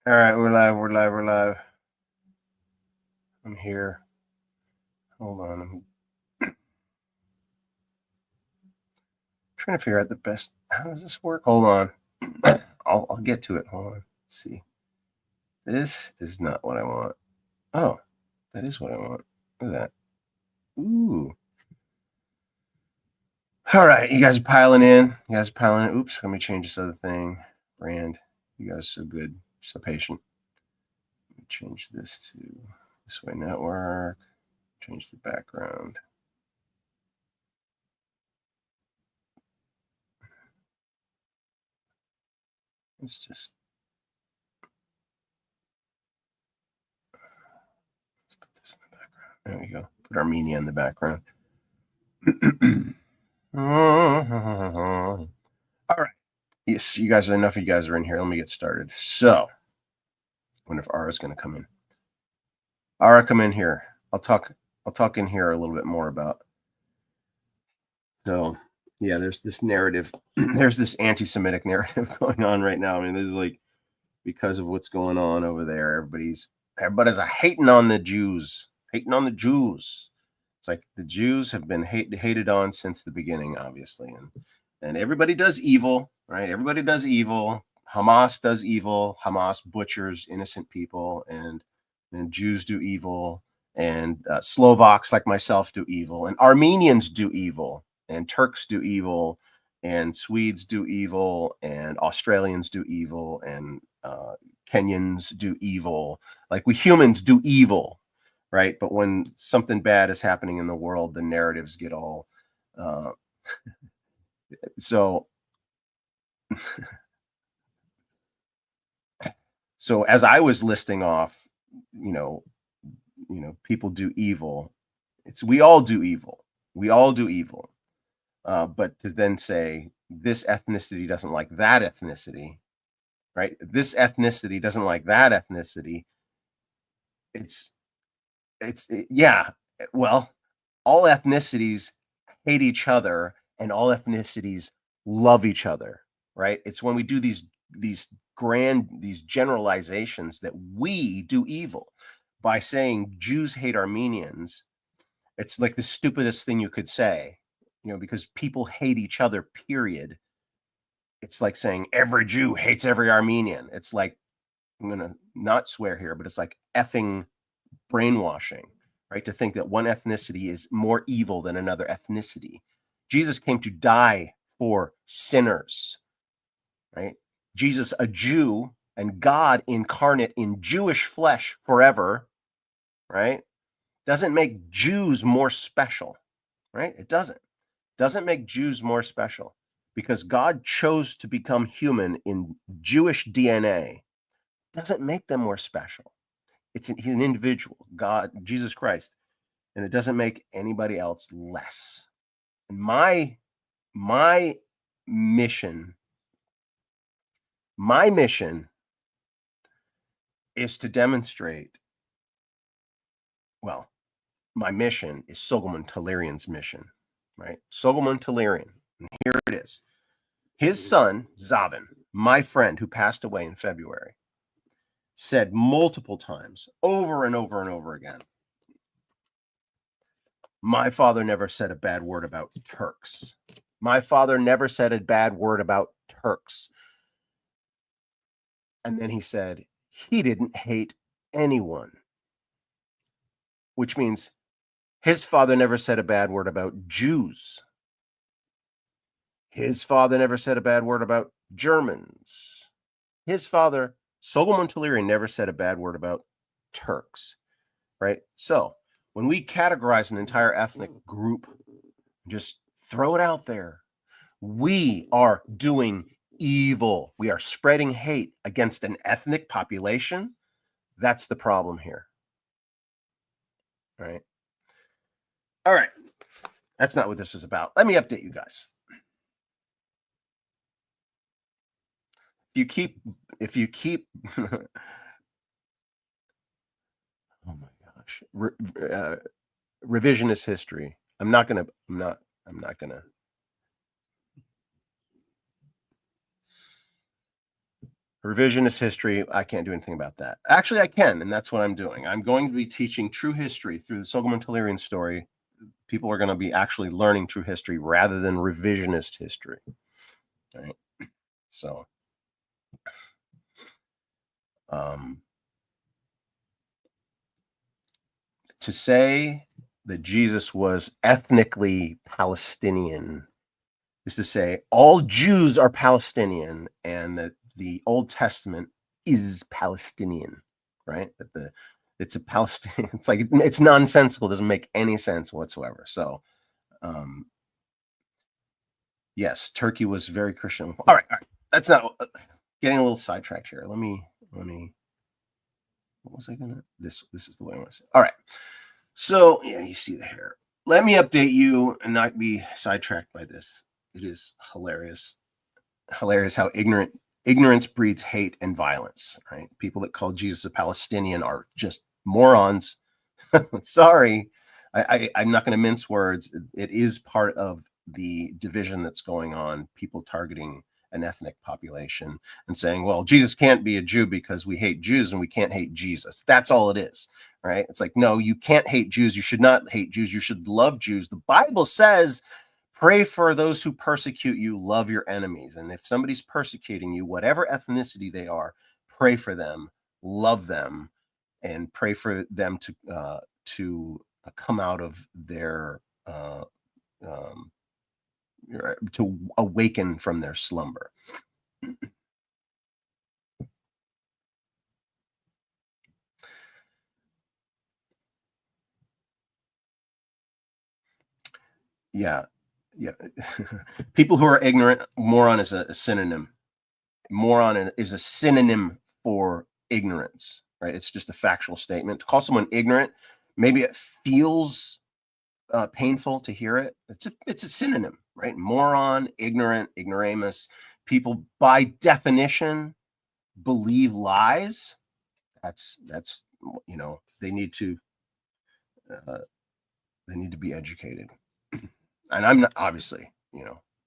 All right, we're live. We're live. We're live. I'm here. Hold on. I'm trying to figure out the best. How does this work? Hold on. I'll get to it. Hold on. Let's see. This is not what I want. Oh, that is what I want. Look at that. Ooh. All right, you guys are piling in. You guys are piling in. Oops, let me change this other thing. Brand. You guys are so good, so patient. Let me change this to this way network. Change the background. Let's just put this in the background. There we go. Put Armenia in the background. All right. Yes, you guys, enough of you guys are in here. Let me get started. So, I wonder if Ara's going to come in. Ara, come in here. I'll talk in here a little bit more about. So, yeah, there's this narrative. There's this anti-Semitic narrative going on right now. I mean, this is like because of what's going on over there. Everybody's hating on the Jews. Hating on the Jews. It's like the Jews have been hated on since the beginning, obviously, and everybody does evil, right? Everybody does evil. Hamas does evil. Hamas butchers innocent people, and Jews do evil, and Slovaks like myself do evil, and Armenians do evil, and Turks do evil, and Swedes do evil, and Australians do evil, and Kenyans do evil. Like we humans do evil, right? But when something bad is happening in the world, the narratives get all uh, so. So as I was listing off, you know, people do evil. It's we all do evil. We all do evil. But to then say this ethnicity doesn't like that ethnicity, right? This ethnicity doesn't like that ethnicity. It's yeah. Well, all ethnicities hate each other, and all ethnicities love each other, right? It's when we do these these generalizations that we do evil by saying Jews hate Armenians. It's like the stupidest thing you could say, because people hate each other, period. It's like saying every Jew hates every Armenian. It's like, I'm going to not swear here, but it's like effing brainwashing, right? To think that one ethnicity is more evil than another ethnicity. Jesus came to die for sinners, right? Jesus, a Jew, and God incarnate in Jewish flesh forever, right? Doesn't make Jews more special, right? It doesn't make Jews more special because God chose to become human in Jewish DNA. Doesn't make them more special. He's an individual, God, Jesus Christ, and it doesn't make anybody else less. And my mission, my mission is to demonstrate. Well, my mission is Soghomon Tehlirian's mission, right? Soghomon Tehlirian, and here it is. His son, Zavin, my friend who passed away in February, said multiple times, over and over and over again, my father never said a bad word about Turks. My father never said a bad word about Turks. And then he said he didn't hate anyone, which means his father never said a bad word about Jews. His father never said a bad word about Germans. His father, Soghomon Tehlirian, never said a bad word about Turks, right? So when we categorize an entire ethnic group, just throw it out there. We are doing evil. We are spreading hate against an ethnic population. That's the problem here. Right? All right. That's not what this is about. Let me update you guys. If you keep oh my gosh, revisionist history. I'm not gonna. Revisionist history, I can't do anything about that. Actually, I can, and that's what I'm doing. I'm going to be teaching true history through the Soghomon Tehlirian story. People are going to be actually learning true history rather than revisionist history. Right? So, to say that Jesus was ethnically Palestinian is to say all Jews are Palestinian and that the Old Testament is Palestinian, right? That it's a Palestinian, it's like it's nonsensical, doesn't make any sense whatsoever. So yes, Turkey was very Christian. All right. That's not getting a little sidetracked here. Let me what was I gonna this is the way I want to say. All right. So yeah, you see the hair. Let me update you and not be sidetracked by this. It is hilarious how ignorance breeds hate and violence, right? People that call Jesus a Palestinian are just morons. Sorry. I'm not going to mince words. It is part of the division that's going on, people targeting an ethnic population and saying, well, Jesus can't be a Jew because we hate Jews and we can't hate Jesus. That's all it is, right? It's like, no, you can't hate Jews. You should not hate Jews. You should love Jews. The Bible says, pray for those who persecute you, love your enemies. And if somebody's persecuting you, whatever ethnicity they are, pray for them, love them, and pray for them to come out of their to awaken from their slumber. Yeah, yeah. People who are ignorant, moron is a synonym. Moron is a synonym for ignorance, right? It's just a factual statement. To call someone ignorant, maybe it feels painful to hear it. It's a synonym, right? Moron, ignorant, ignoramus. People by definition believe lies. That's they need to uh, be educated. And I'm not obviously,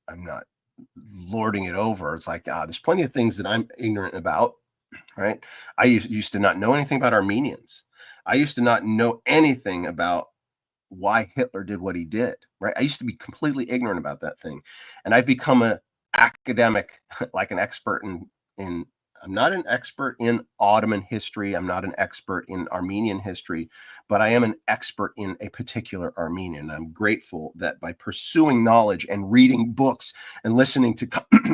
I'm not lording it over. It's like there's plenty of things that I'm ignorant about, right? I used to not know anything about Armenians. I used to not know anything about why Hitler did what he did, right? I used to be completely ignorant about that thing. And I've become an academic, like an expert in I'm not an expert in Ottoman history. I'm not an expert in Armenian history, but I am an expert in a particular Armenian. I'm grateful that by pursuing knowledge and reading books and listening to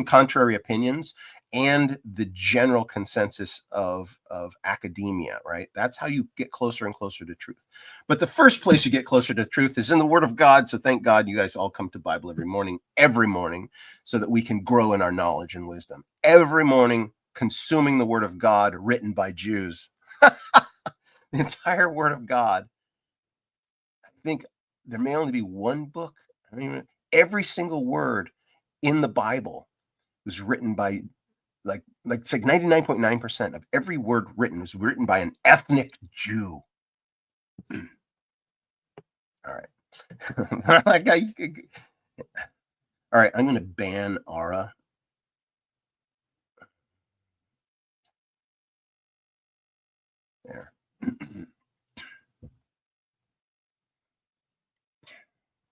contrary opinions and the general consensus of academia, right? That's how you get closer and closer to truth. But the first place you get closer to truth is in the Word of God. So thank God you guys all come to Bible every morning, so that we can grow in our knowledge and wisdom. Every morning, consuming the Word of God written by Jews. The entire Word of God. I think there may only be one book. I mean, every single word in the Bible was written by it's like 99.9% of every word written is written by an ethnic Jew. All right. All right, I'm going to ban Ara. There.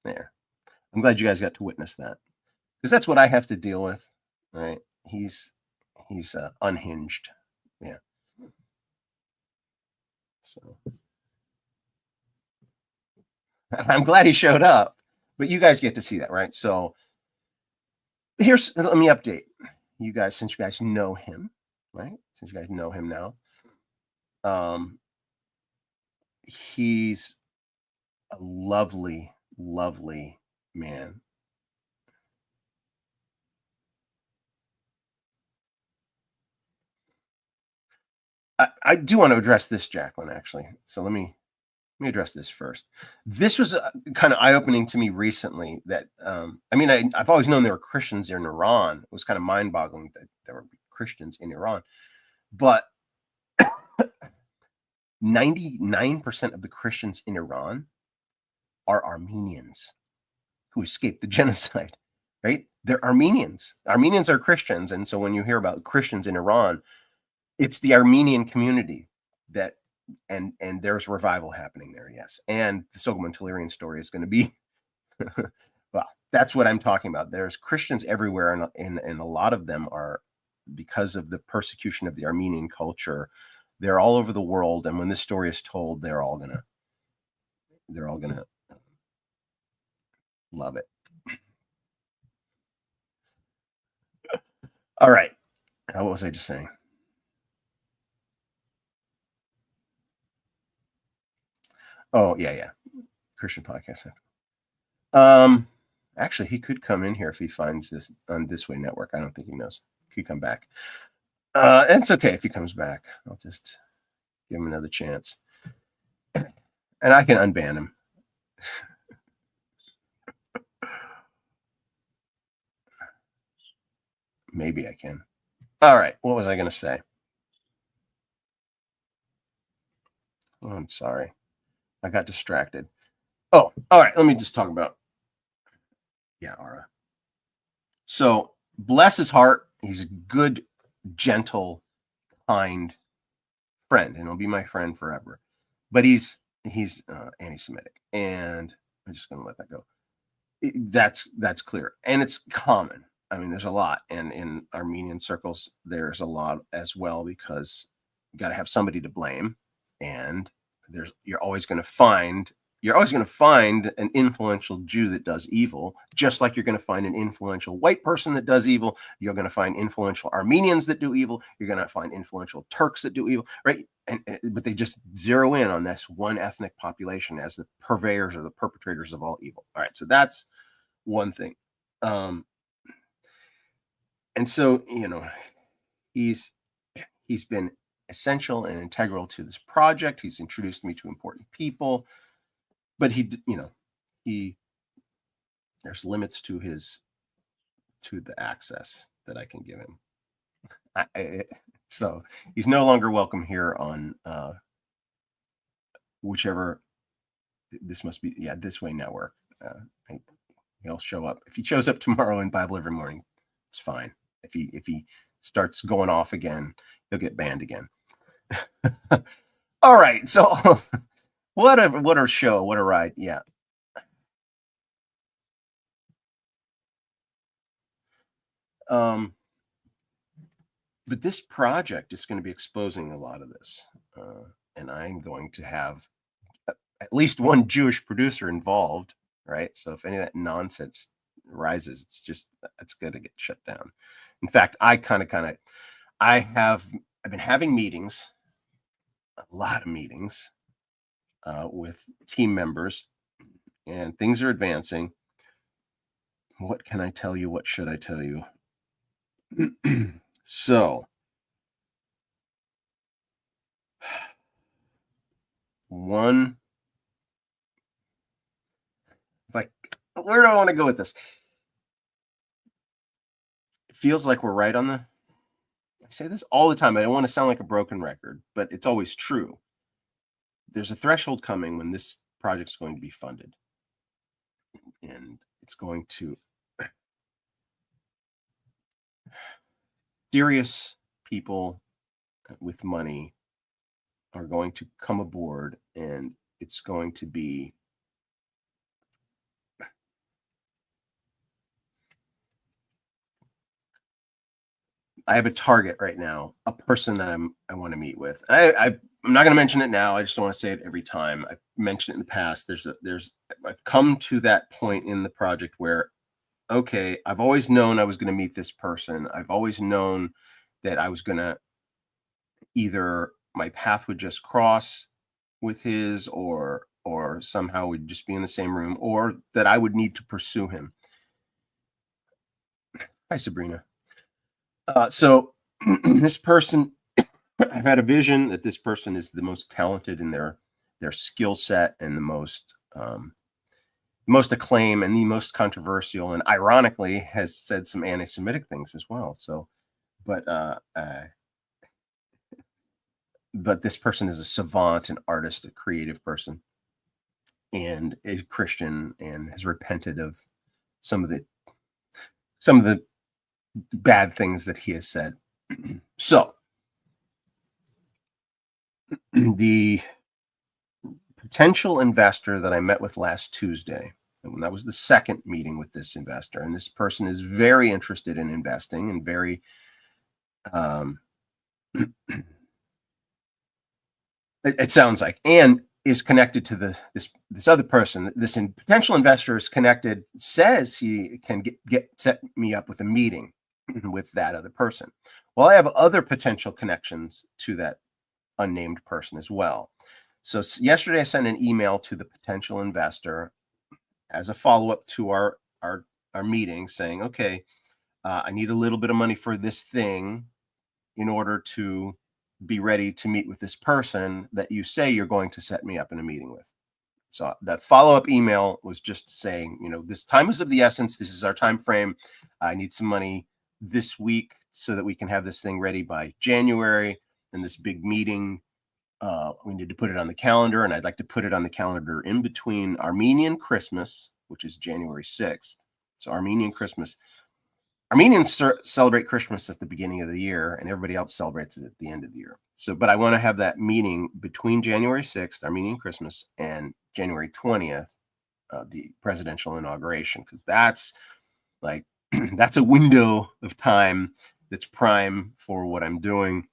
There. I'm glad you guys got to witness that because that's what I have to deal with. Right? He's unhinged. Yeah. So I'm glad he showed up, but you guys get to see that, right? So let me update you guys since you guys know him, right? Since you guys know him now, he's a lovely, lovely man. I do want to address this, Jacqueline, actually. So let me address this first. This was kind of eye-opening to me recently that, I've always known there were Christians in Iran. It was kind of mind-boggling that there were Christians in Iran. But 99% of the Christians in Iran are Armenians who escaped the genocide, right? They're Armenians. Armenians are Christians, and so when you hear about Christians in Iran, it's the Armenian community that and there's revival happening there, yes. And the Soghomon Tehlirian story is going to be well, that's what I'm talking about. There's Christians everywhere, and a lot of them are, because of the persecution of the Armenian culture, they're all over the world. And when this story is told, they're all gonna love it. All right. What was I just saying? Oh, yeah. Christian podcast. Actually, he could come in here if he finds this on This Way Network. I don't think he knows. He could come back. It's okay if he comes back. I'll just give him another chance. And I can unban him. Maybe I can. All right. What was I going to say? Oh, I'm sorry. I got distracted. Oh, all right. Let me just talk about. Yeah, Ara. So, bless his heart. He's a good, gentle, kind friend, and he'll be my friend forever. But he's anti-Semitic, and I'm just going to let that go. That's clear, and it's common. I mean, there's a lot, and in Armenian circles, there's a lot as well, because you got to have somebody to blame, and you're always going to find an influential Jew that does evil, just like you're going to find an influential white person that does evil. You're going to find influential Armenians that do evil. You're going to find influential Turks that do evil, right? But they just zero in on this one ethnic population as the purveyors or the perpetrators of all evil. All right, so that's one thing. And so, he's been essential and integral to this project. He's introduced me to important people, but there's limits to the access that I can give him. So he's no longer welcome here on whichever. This must be, This Way Network. He'll show up. If he shows up tomorrow in Bible Every Morning, it's fine. If he starts going off again, he'll get banned again. All right. So what a show. What a ride. Yeah. But this project is going to be exposing a lot of this. And I'm going to have at least one Jewish producer involved, right? So if any of that nonsense rises, it's going to get shut down. In fact, I've been having meetings, a lot of meetings with team members, and things are advancing. What can I tell you? What should I tell you? So, where do I want to go with this? It feels like we're right on I say this all the time. I don't want to sound like a broken record, but it's always true. There's a threshold coming when this project's going to be funded, and it's going to serious people with money are going to come aboard, and it's going to be I have a target right now, a person that I want to meet with. I'm not going to mention it now. I just don't want to say it every time. I've mentioned it in the past. I've come to that point in the project where, okay, I've always known I was going to meet this person. I've always known that I was going to either my path would just cross with his, or somehow we'd just be in the same room, or that I would need to pursue him. Hi, Sabrina. So this person, I've had a vision that this person is the most talented in their skill set, and the most acclaim, and the most controversial, and ironically has said some anti-Semitic things as well. So, but this person is a savant, an artist, a creative person, and a Christian, and has repented of some of the some of the bad things that he has said. So the potential investor that I met with last Tuesday, and that was the second meeting with this investor, and this person is very interested in investing and very um, it sounds like, and is connected to this other person. This potential investor is connected, says he can get set me up with a meeting with that other person. Well, I have other potential connections to that unnamed person as well. So yesterday I sent an email to the potential investor as a follow-up to our meeting, saying, okay, I need a little bit of money for this thing in order to be ready to meet with this person that you say you're going to set me up in a meeting with. So that follow-up email was just saying, this time is of the essence. This is our time frame. I need some money this week so that we can have this thing ready by January. And this big meeting, we need to put it on the calendar. And I'd like to put it on the calendar in between Armenian Christmas, which is January 6th. So Armenian Christmas. Armenians celebrate Christmas at the beginning of the year, and everybody else celebrates it at the end of the year. So, but I want to have that meeting between January 6th, Armenian Christmas, and January 20th, the presidential inauguration, because that's like, that's a window of time that's prime for what I'm doing.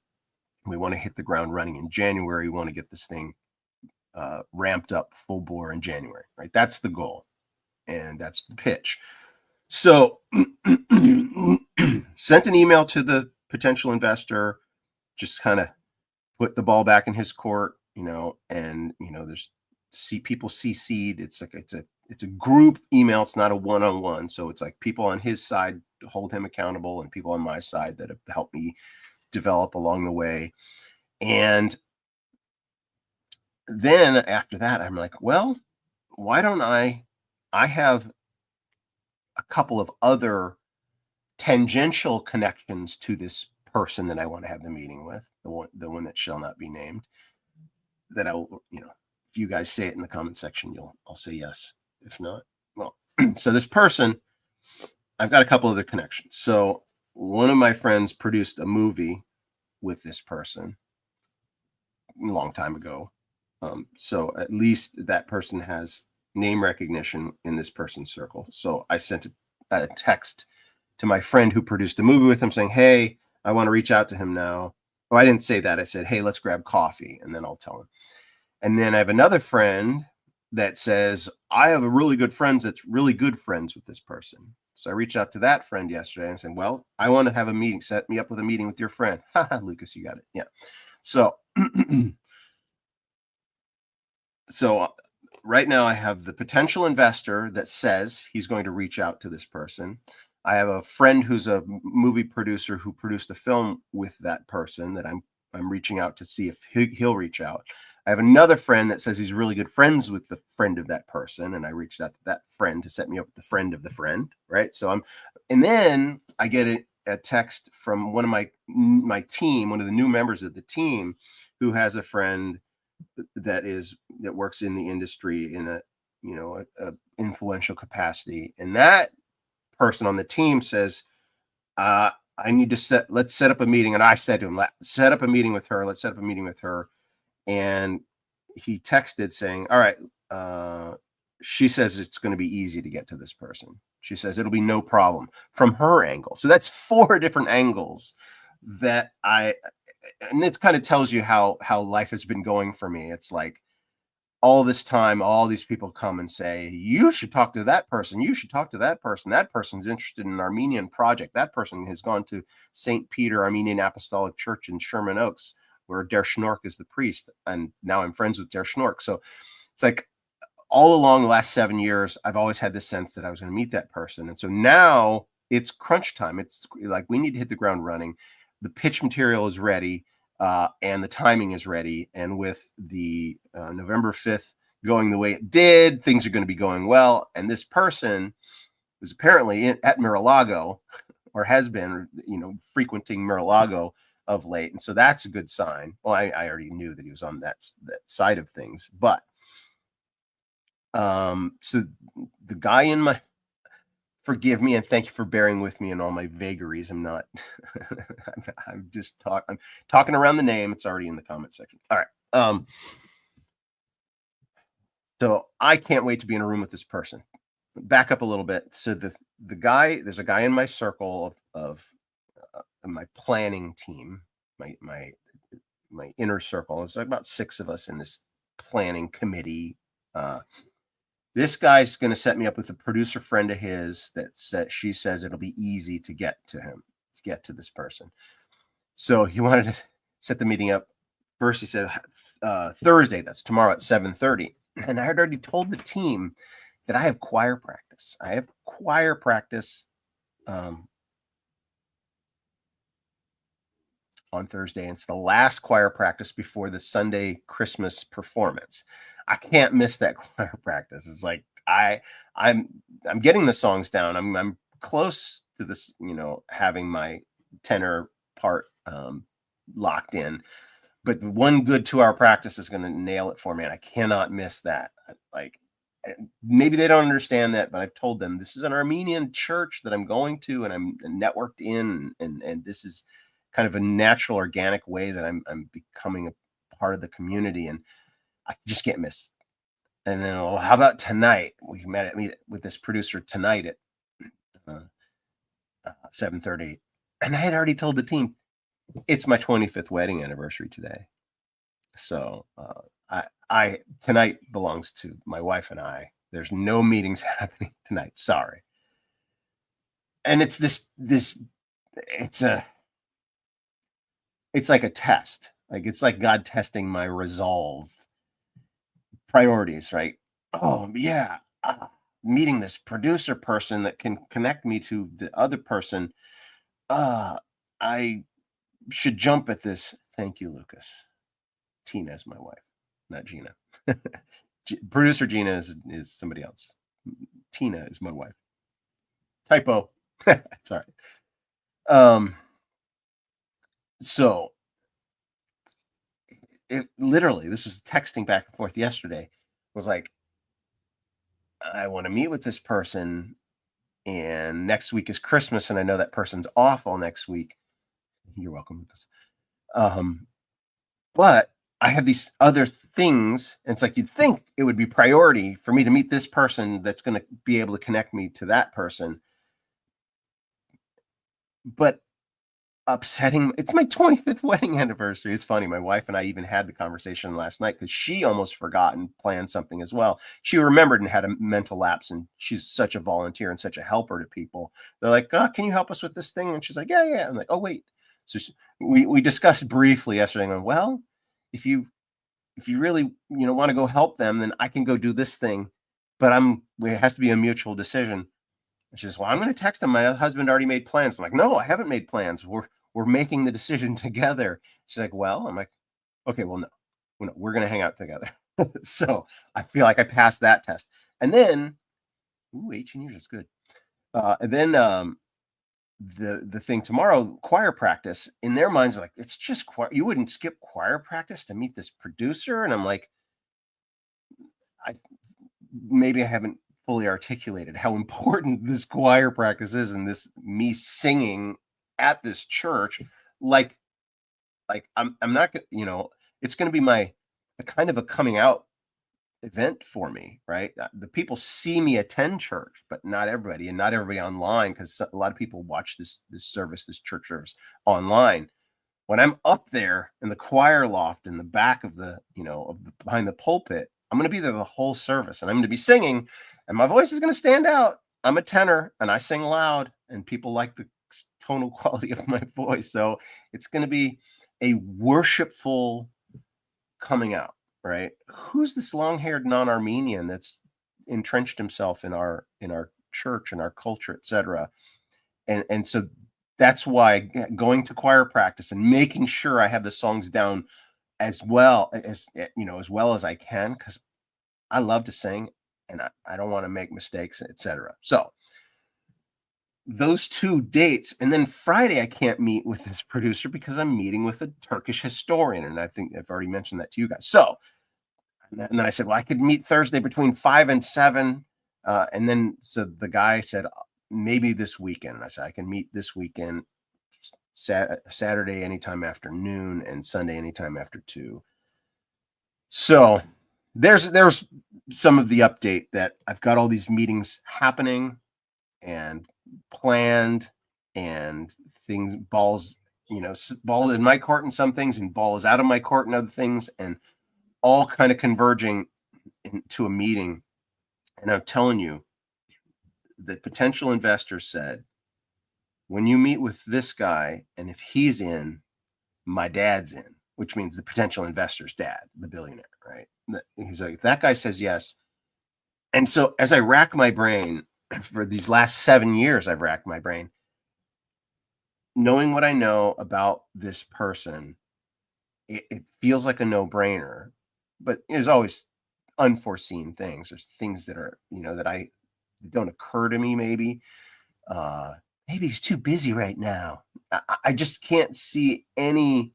We want to hit the ground running in January. We want to get this thing ramped up full bore in January, right? That's the goal, and that's the pitch. So sent an email to the potential investor, just kind of put the ball back in his court, and there's people CC'd. It's like it's a group email. It's not a one-on-one. So it's like people on his side hold him accountable, and people on my side that have helped me develop along the way. And then after that, I'm like, well, why don't I have a couple of other tangential connections to this person that I want to have the meeting with, the one that shall not be named, that I'll, if you guys say it in the comment section, I'll say yes. If not, well, so this person, I've got a couple other connections. So one of my friends produced a movie with this person a long time ago. So at least that person has name recognition in this person's circle. So I sent a text to my friend who produced a movie with him saying, hey, I want to reach out to him now. Oh, I didn't say that. I said, hey, let's grab coffee, and then I'll tell him. And then I have another friend that says, I have a really good friend that's really good friends with this person. So I reached out to that friend yesterday and said, well, I want to have a meeting. Set me up with a meeting with your friend. Lucas, you got it. Yeah. So so right now I have the potential investor that says he's going to reach out to this person. I have a friend who's a movie producer who produced a film with that person that I'm reaching out to see if he'll reach out. I have another friend that says he's really good friends with the friend of that person, and I reached out to that friend to set me up with the friend of the friend, right? So and then I get a text from one of my team, one of the new members of the team, who has a friend that works in the industry in a influential capacity, and that person on the team says, I need to let's set up a meeting. And I said to him, let's set up a meeting with her. And he texted saying, all right, she says it's going to be easy to get to this person. She says it'll be no problem from her angle. So that's 4 different angles that and it kind of tells you how life has been going for me. It's like, all this time, all these people come and say, you should talk to that person. You should talk to that person. That person's interested in an Armenian project. That person has gone to St. Peter Armenian Apostolic Church in Sherman Oaks, where Der Schnork is the priest. And now I'm friends with Der Schnork. So it's like all along the last 7 years, I've always had this sense that I was going to meet that person. And so now it's crunch time. It's like we need to hit the ground running. The pitch material is ready. And the timing is ready. And with the November 5th going the way it did, things are going to be going well. And this person was apparently at Mar-a-Lago, or has been, frequenting Mar-a-Lago of late. And so that's a good sign. Well, I already knew that he was on that side of things. But so the guy Forgive me and thank you for bearing with me in all my vagaries. I'm not I'm talking around the name. It's already in the comment section. All right. So I can't wait to be in a room with this person. Back up a little bit. So there's a guy in my circle of my planning team, my inner circle. There's about 6 of us in this planning committee. This guy's going to set me up with a producer friend of his she says it'll be easy to get to him, to get to this person. So he wanted to set the meeting up. First, he said Thursday, that's tomorrow at 7:30. And I had already told the team that I have choir practice. I have choir practice on Thursday. And it's the last choir practice before the Sunday Christmas performance. I can't miss that choir practice. It's like I'm getting the songs down. I'm close to this, having my tenor part locked in. But one good 2-hour practice is going to nail it for me, and I cannot miss that. Like, maybe they don't understand that, but I've told them this is an Armenian church that I'm going to, and I'm networked in, and this is kind of a natural, organic way that I'm becoming a part of the community, and I just can't miss it. And then, well, how about tonight? We meet with this producer tonight at 7:30, and I had already told the team it's my 25th wedding anniversary today. So I tonight belongs to my wife and I. There's no meetings happening tonight. Sorry. And it's it's like a test. Like, it's like God testing my resolve, priorities, right? Oh yeah, meeting this producer person that can connect me to the other person. I should jump at this. Thank you, Lucas. Tina is my wife, not Gina. Producer Gina is somebody else. Tina is my wife. Typo. It's all right. So it literally, this was texting back and forth yesterday, was like, I want to meet with this person, and next week is Christmas, and I know that person's off all next week. You're welcome, Lucas. But I have these other things, and it's like, you'd think it would be priority for me to meet this person that's going to be able to connect me to that person. But upsetting, it's my 25th wedding anniversary. It's funny. My wife and I even had the conversation last night because she almost forgot and planned something as well. She remembered and had a mental lapse, and she's such a volunteer and such a helper to people. They're like, can you help us with this thing? And she's like, yeah. I'm like, oh, wait. So we discussed briefly yesterday. Going, well, if you really want to go help them, then I can go do this thing, but it has to be a mutual decision. And she says, well, I'm going to text him. My husband already made plans. I'm like, no, I haven't made plans. We're making the decision together. She's like, well, I'm like, okay, well, no, we're going to hang out together. So I feel like I passed that test. And then, 18 years is good. And then the thing tomorrow, choir practice, in their minds are like, it's just choir. You wouldn't skip choir practice to meet this producer. And I'm like, maybe I haven't fully articulated how important this choir practice is, and this me singing at this church. Like I'm not gonna, it's going to be a kind of a coming out event for me, right? The people see me attend church, but not everybody, and not everybody online, because a lot of people watch this church service online. When I'm up there in the choir loft in the back of behind the pulpit, I'm going to be there the whole service, and I'm going to be singing, and my voice is going to stand out. I'm a tenor, and I sing loud, and people like the tonal quality of my voice. So it's going to be a worshipful coming out, right? Who's this long-haired non-Armenian that's entrenched himself in our church and our culture, etc. And so that's why going to choir practice and making sure I have the songs down as well as I can, because I love to sing and I don't want to make mistakes, etc. So those 2 dates, and then Friday I can't meet with this producer because I'm meeting with a Turkish historian, and I think I've already mentioned that to you guys. So, and then I said, well, I could meet Thursday between 5 and 7, and then so the guy said, maybe this weekend. And I said, I can meet this weekend, Saturday anytime after noon and Sunday anytime after 2. So there's some of the update that I've got all these meetings happening and planned, and things, balls, ball in my court in some things and ball is out of my court in other things, and all kind of converging into a meeting. And I'm telling you, the potential investor said, when you meet with this guy, and if he's in, my dad's in, which means the potential investor's dad, the billionaire, right? He's like, if that guy says yes. And so as I rack my brain for these last 7 years, I've racked my brain, knowing what I know about this person, it feels like a no-brainer, but there's always unforeseen things. There's things that are, that don't occur to me. Maybe he's too busy right now. I just can't see any,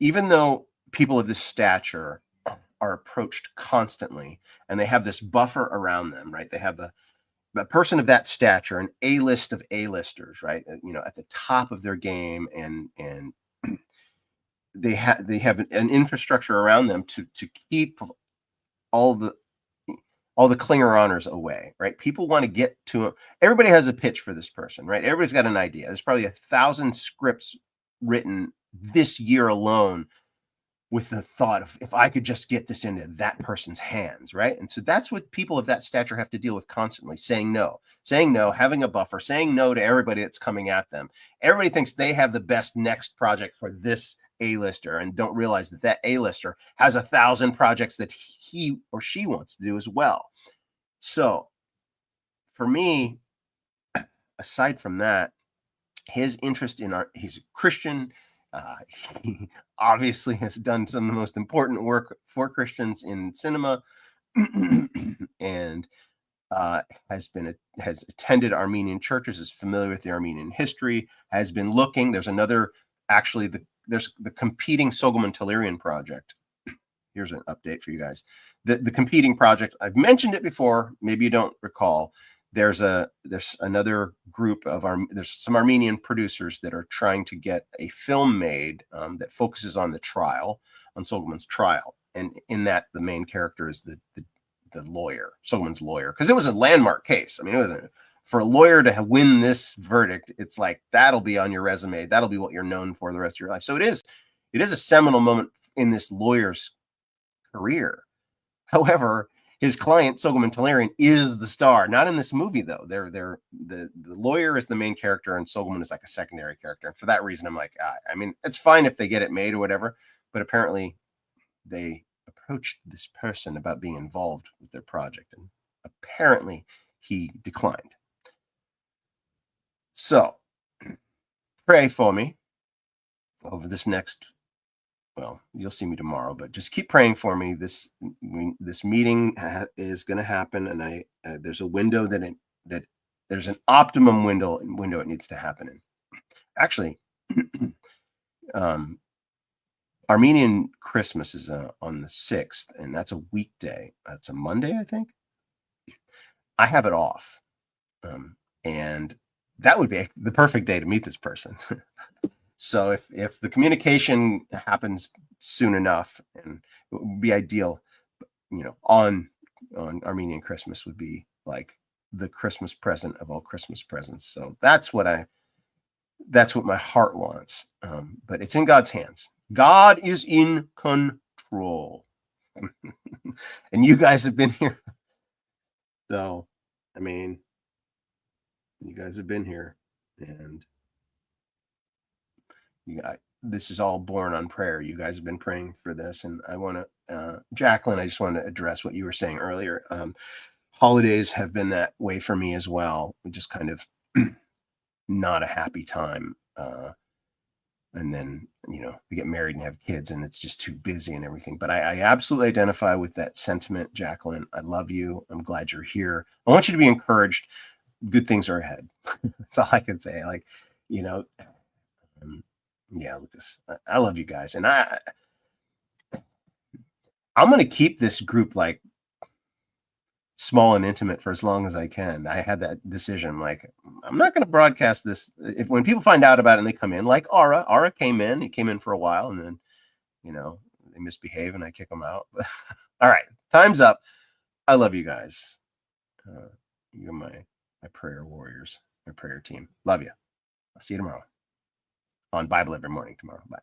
even though people of this stature are approached constantly and they have this buffer around them, right? They have the person of that stature, an A-list of A-listers, right? At the top of their game, and they have an infrastructure around them to keep all the clinger-oners away, right? People want to get to him. Everybody has a pitch for this person, right? Everybody's got an idea. There's probably 1,000 scripts written this year alone with the thought of, if I could just get this into that person's hands, right? And so that's what people of that stature have to deal with constantly, saying no, having a buffer, saying no to everybody that's coming at them. Everybody thinks they have the best next project for this A-lister, and don't realize that A-lister has 1,000 projects that he or she wants to do as well. So for me, aside from that, his interest in he's a Christian. He obviously has done some of the most important work for Christians in cinema, and has attended Armenian churches, is familiar with the Armenian history, has been looking. There's there's the competing Soghomon-Tehlirian project. Here's an update for you guys. The competing project, I've mentioned it before, maybe you don't recall. There's another group of there's some Armenian producers that are trying to get a film made that focuses on the trial, on Soghomon's trial, and in that the main character is the lawyer, Soghomon's lawyer, because it was a landmark case. I mean, it was for a lawyer to win this verdict, it's like, that'll be on your resume, that'll be what you're known for the rest of your life. So it is a seminal moment in this lawyer's career. However, his client, Soghomon-Tehlirian, is the star. Not in this movie, though. The lawyer is the main character, and Soghomon is like a secondary character. And for that reason, I'm like, I mean, it's fine if they get it made or whatever, but apparently they approached this person about being involved with their project, and apparently he declined. So pray for me over this next, well, you'll see me tomorrow, but just keep praying for me. This meeting is going to happen, and there's a window that there's an optimum window it needs to happen in. Actually, Armenian Christmas is on the 6th, and that's a weekday. That's a Monday, I think. I have it off, and that would be the perfect day to meet this person. So if the communication happens soon enough, and it would be ideal, on Armenian Christmas would be like the Christmas present of all Christmas presents. So that's what my heart wants. But it's in God's hands. God is in control. And you guys have been here. So, I mean, you guys have been here, and this is all born on prayer. You guys have been praying for this, and I want to, Jacqueline, I just want to address what you were saying earlier. Holidays have been that way for me as well. Just kind of not a happy time. And then, we get married and have kids, and it's just too busy and everything. But I absolutely identify with that sentiment, Jacqueline. I love you. I'm glad you're here. I want you to be encouraged. Good things are ahead. That's all I can say. Like, yeah, Lucas, I love you guys. And I'm going to keep this group like small and intimate for as long as I can. I had that decision, like, I'm not going to broadcast this. If when people find out about it and they come in, like Ara came in, he came in for a while, and then they misbehave and I kick them out. All right, time's up. I love you guys. You're my prayer warriors, my prayer team. Love you. I'll see you tomorrow on Bible Every Morning tomorrow. Bye.